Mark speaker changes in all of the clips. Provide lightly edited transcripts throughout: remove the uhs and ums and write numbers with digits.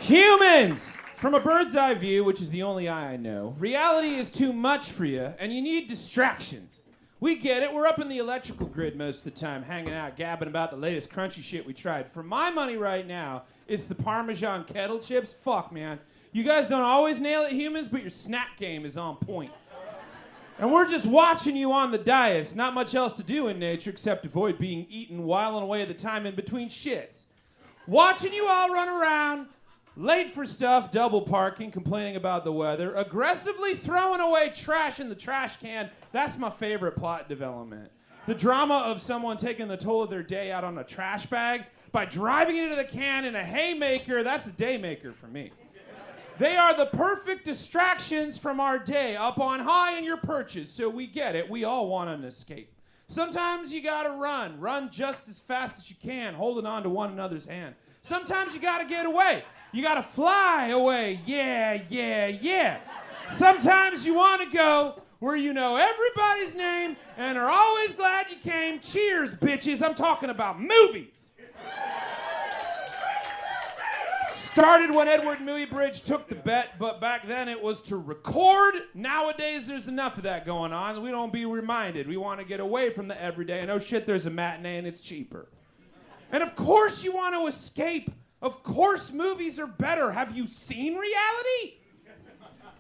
Speaker 1: Humans! From a bird's eye view, which is the only eye I know, reality is too much for you, and you need distractions. We get it. We're up in the electrical grid most of the time, hanging out, gabbing about the latest crunchy shit we tried. For my money right now, it's the Parmesan kettle chips. Fuck, man. You guys don't always nail it, humans, but your snack game is on point. And we're just watching you on the dais. Not much else to do in nature except avoid being eaten, whiling away the time in between shits. Watching you all run around, late for stuff, double parking, complaining about the weather, aggressively throwing away trash in the trash can. That's my favorite plot development. The drama of someone taking the toll of their day out on a trash bag by driving it into the can in a haymaker. That's a daymaker for me. They are the perfect distractions from our day, up on high in your perches, so we get it. We all want an escape. Sometimes you gotta run just as fast as you can, holding on to one another's hand. Sometimes you gotta get away. You gotta fly away. Yeah. Sometimes you wanna go where you know everybody's name and are always glad you came. Cheers, bitches. I'm talking about movies. Started when Edward Muybridge took the bet, but back then it was to record. Nowadays there's enough of that going on. We don't be reminded. We want to get away from the everyday. And oh shit, there's a matinee and it's cheaper. And of course you want to escape. Of course movies are better. Have you seen reality?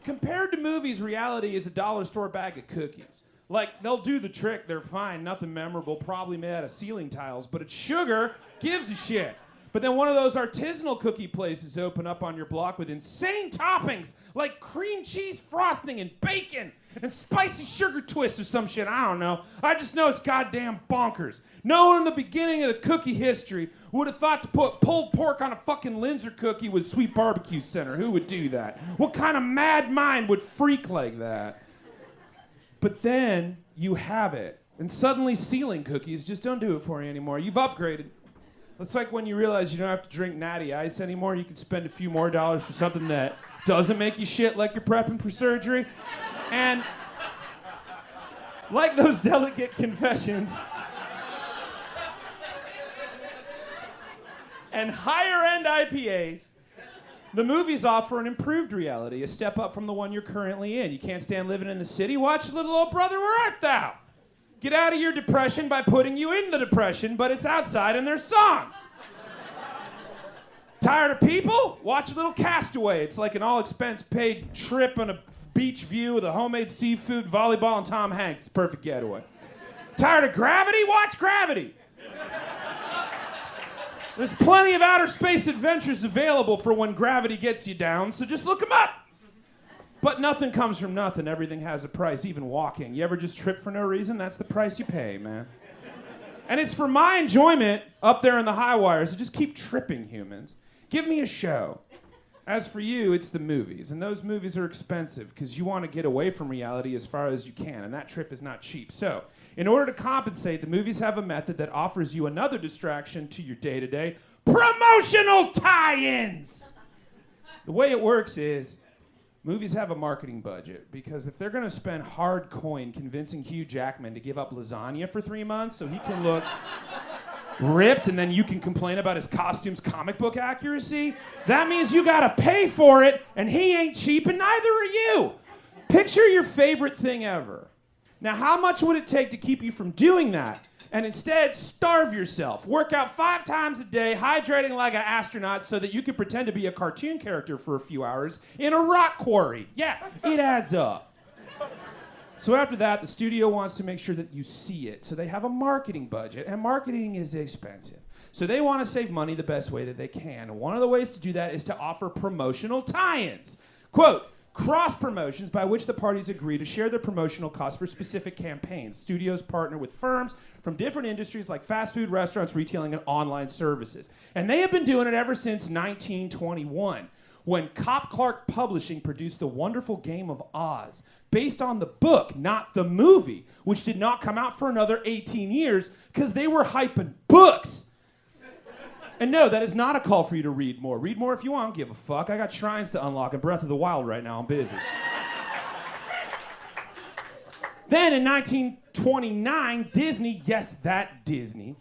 Speaker 1: Compared to movies, reality is a dollar store bag of cookies. Like, they'll do the trick, they're fine, nothing memorable, probably made out of ceiling tiles, but it's sugar, gives a shit. But then one of those artisanal cookie places open up on your block with insane toppings like cream cheese frosting and bacon and spicy sugar twists or some shit. I don't know. I just know it's goddamn bonkers. No one in the beginning of the cookie history would have thought to put pulled pork on a fucking Linzer cookie with sweet barbecue center. Who would do that? What kind of mad mind would freak like that? But then you have it. And suddenly ceiling cookies just don't do it for you anymore. You've upgraded. It's like when you realize you don't have to drink Natty Ice anymore. You can spend a few more dollars for something that doesn't make you shit like you're prepping for surgery. And like those delicate confessions and higher-end IPAs, the movies offer an improved reality, a step up from the one you're currently in. You can't stand living in the city? Watch Little Old Brother, Where Art Thou? Get out of your depression by putting you in the depression, but it's outside and there's songs. Tired of people? Watch a little Castaway. It's like an all-expense-paid trip on a beach view with a homemade seafood, volleyball, and Tom Hanks. It's a perfect getaway. Tired of Gravity? Watch Gravity. There's plenty of outer space adventures available for when gravity gets you down, so just look them up. But nothing comes from nothing. Everything has a price, even walking. You ever just trip for no reason? That's the price you pay, man. And it's for my enjoyment up there in the high wires, so just keep tripping, humans. Give me a show. As for you, it's the movies. And those movies are expensive because you want to get away from reality as far as you can, and that trip is not cheap. So, in order to compensate, the movies have a method that offers you another distraction to your day-to-day: promotional tie-ins! The way it works is, movies have a marketing budget, because if they're going to spend hard coin convincing Hugh Jackman to give up lasagna for 3 months so he can look ripped and then you can complain about his costume's comic book accuracy, that means you got to pay for it, and he ain't cheap and neither are you. Picture your favorite thing ever. Now, how much would it take to keep you from doing that? And instead, starve yourself. Work out 5 times a day, hydrating like an astronaut so that you can pretend to be a cartoon character for a few hours in a rock quarry. Yeah, it adds up. So after that, the studio wants to make sure that you see it. So they have a marketing budget, and marketing is expensive. So they want to save money the best way that they can. And one of the ways to do that is to offer promotional tie-ins. Quote, cross-promotions by which the parties agree to share their promotional costs for specific campaigns. Studios partner with firms from different industries like fast food, restaurants, retailing, and online services. And they have been doing it ever since 1921, when Cop Clark Publishing produced The Wonderful Game of Oz, based on the book, not the movie, which did not come out for another 18 years because they were hyping books. And no, that is not a call for you to read more. Read more if you want. I don't give a fuck. I got shrines to unlock in Breath of the Wild right now. I'm busy. Then in 1929, Disney, yes, that Disney,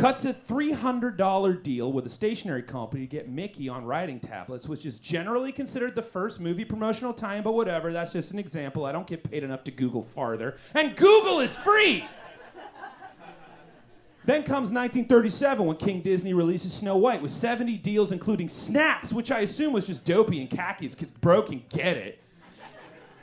Speaker 1: cuts a $300 deal with a stationery company to get Mickey on writing tablets, which is generally considered the first movie promotional tie-in, but whatever, that's just an example. I don't get paid enough to Google farther. And Google is free! Then comes 1937 when King Disney releases Snow White with 70 deals including snacks, which I assume was just Dopey and khakis because Bro can get it.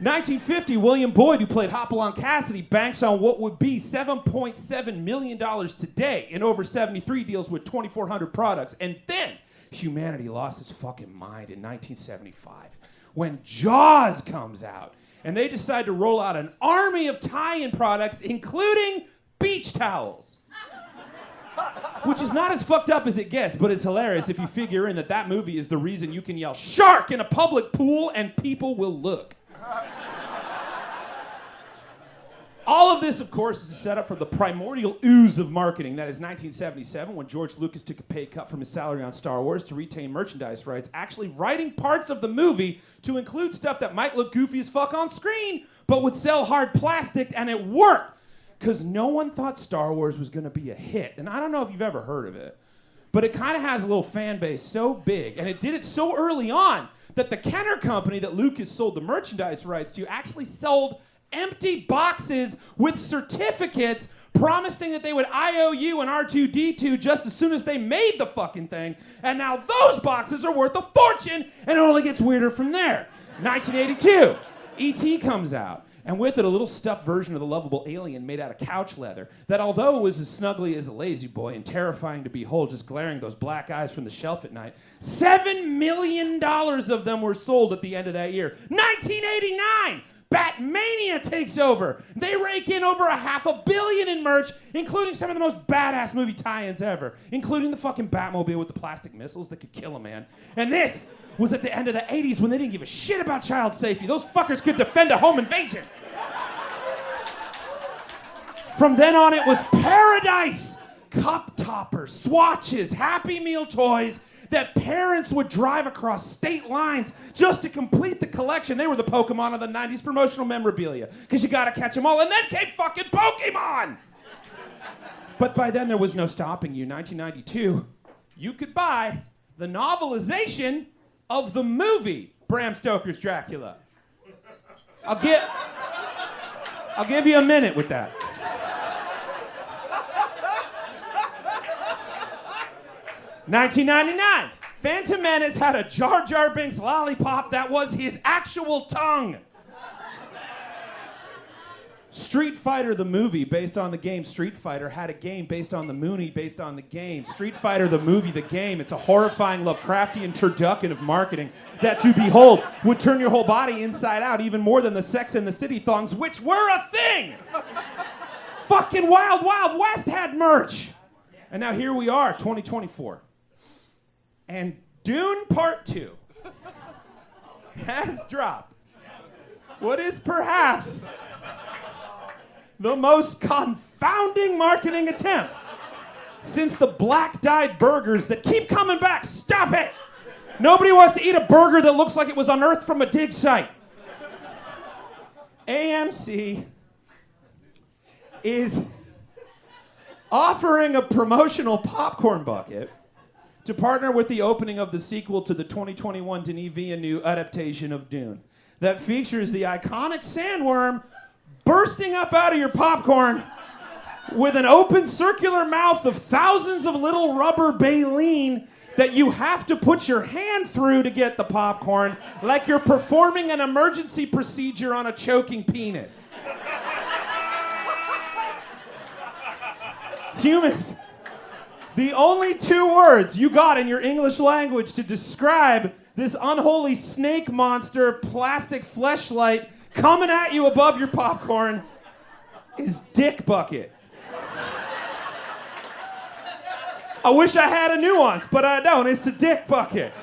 Speaker 1: 1950, William Boyd, who played Hopalong Cassidy, banks on what would be $7.7 million today in over 73 deals with 2,400 products. And then humanity lost its fucking mind in 1975 when Jaws comes out. And they decide to roll out an army of tie-in products, including beach towels. Which is not as fucked up as it gets, but it's hilarious if you figure in that movie is the reason you can yell "shark" in a public pool and people will look. All of this, of course, is a setup for the primordial ooze of marketing. That is 1977, when George Lucas took a pay cut from his salary on Star Wars to retain merchandise rights, actually writing parts of the movie to include stuff that might look goofy as fuck on screen, but would sell hard plastic, and it worked. Because no one thought Star Wars was going to be a hit. And I don't know if you've ever heard of it, but it kind of has a little fan base so big, and it did it so early on, that the Kenner company that Lucas sold the merchandise rights to actually sold empty boxes with certificates promising that they would IOU and R2-D2 just as soon as they made the fucking thing. And now those boxes are worth a fortune, and it only gets weirder from there. 1982, E.T. comes out. And with it, a little stuffed version of the lovable alien made out of couch leather that, although it was as snuggly as a lazy boy and terrifying to behold, just glaring those black eyes from the shelf at night, $7 million of them were sold at the end of that year. 1989! Batmania takes over. They rake in over $500 million in merch, including some of the most badass movie tie-ins ever, including the fucking Batmobile with the plastic missiles that could kill a man. And this was at the end of the 80s when they didn't give a shit about child safety. Those fuckers could defend a home invasion. From then on, it was paradise. Cup toppers, swatches, Happy Meal toys that parents would drive across state lines just to complete the collection. They were the Pokemon of the 90s promotional memorabilia, because you gotta catch them all. And then came fucking Pokemon! But by then, there was no stopping you. 1992, you could buy the novelization of the movie Bram Stoker's Dracula. I'll give you a minute with that. 1999, Phantom Menace had a Jar Jar Binks lollipop that was his actual tongue. Street Fighter the movie, based on the game Street Fighter, had a game based on the movie, based on the game. Street Fighter the movie, the game. It's a horrifying Lovecraftian turducken of marketing that, to behold, would turn your whole body inside out even more than the Sex and the City thongs, which were a thing. Fucking Wild Wild West had merch. And now here we are, 2024. And Dune Part 2 has dropped what is perhaps the most confounding marketing attempt since the black-dyed burgers that keep coming back. Stop it! Nobody wants to eat a burger that looks like it was unearthed from a dig site. AMC is offering a promotional popcorn bucket to partner with the opening of the sequel to the 2021 Denis Villeneuve adaptation of Dune that features the iconic sandworm bursting up out of your popcorn with an open circular mouth of thousands of little rubber baleen that you have to put your hand through to get the popcorn, like you're performing an emergency procedure on a choking penis. Humans, the only 2 words you got in your English language to describe this unholy snake monster plastic fleshlight coming at you above your popcorn is dick bucket. I wish I had a nuance, but I don't. It's a dick bucket.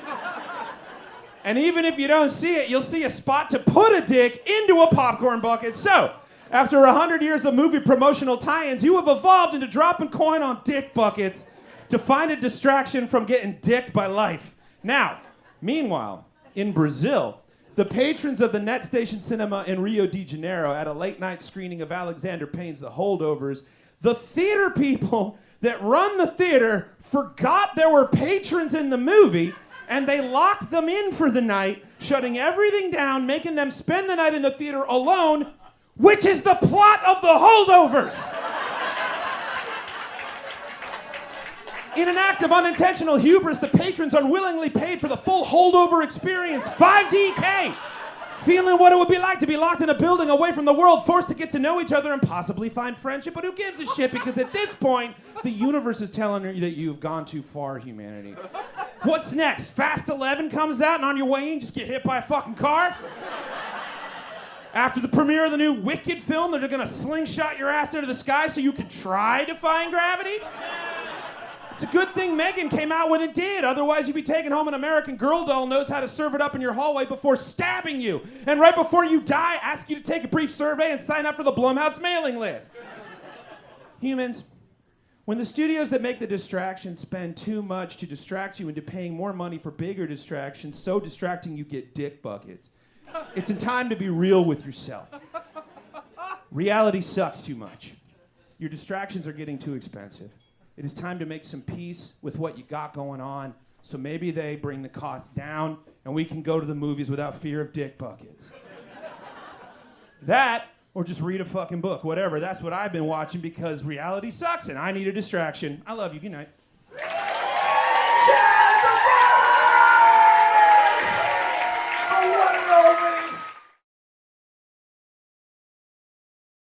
Speaker 1: And even if you don't see it, you'll see a spot to put a dick into a popcorn bucket. So, after 100 years of movie promotional tie-ins, you have evolved into dropping coin on dick buckets to find a distraction from getting dicked by life. Now, meanwhile, in Brazil, the patrons of the Net Station Cinema in Rio de Janeiro at a late-night screening of Alexander Payne's The Holdovers, the theater people that run the theater forgot there were patrons in the movie, and they locked them in for the night, shutting everything down, making them spend the night in the theater alone, which is the plot of The Holdovers. In an act of unintentional hubris, the patrons unwillingly paid for the full holdover experience, 5DK. Feeling what it would be like to be locked in a building away from the world, forced to get to know each other and possibly find friendship. But who gives a shit? Because at this point, the universe is telling you that you've gone too far, humanity. What's next? Fast 11 comes out, and on your way in, just get hit by a fucking car? After the premiere of the new Wicked film, they're gonna slingshot your ass into the sky so you can try defying gravity? It's a good thing Megan came out when it did. Otherwise, you'd be taking home an American Girl doll who knows how to serve it up in your hallway before stabbing you. And right before you die, ask you to take a brief survey and sign up for the Blumhouse mailing list. Humans, when the studios that make the distractions spend too much to distract you into paying more money for bigger distractions, so distracting you get dick buckets, it's in time to be real with yourself. Reality sucks too much. Your distractions are getting too expensive. It is time to make some peace with what you got going on, so maybe they bring the cost down and we can go to the movies without fear of dick buckets. That, or just read a fucking book, whatever. That's what I've been watching because reality sucks and I need a distraction. I love you. Good night.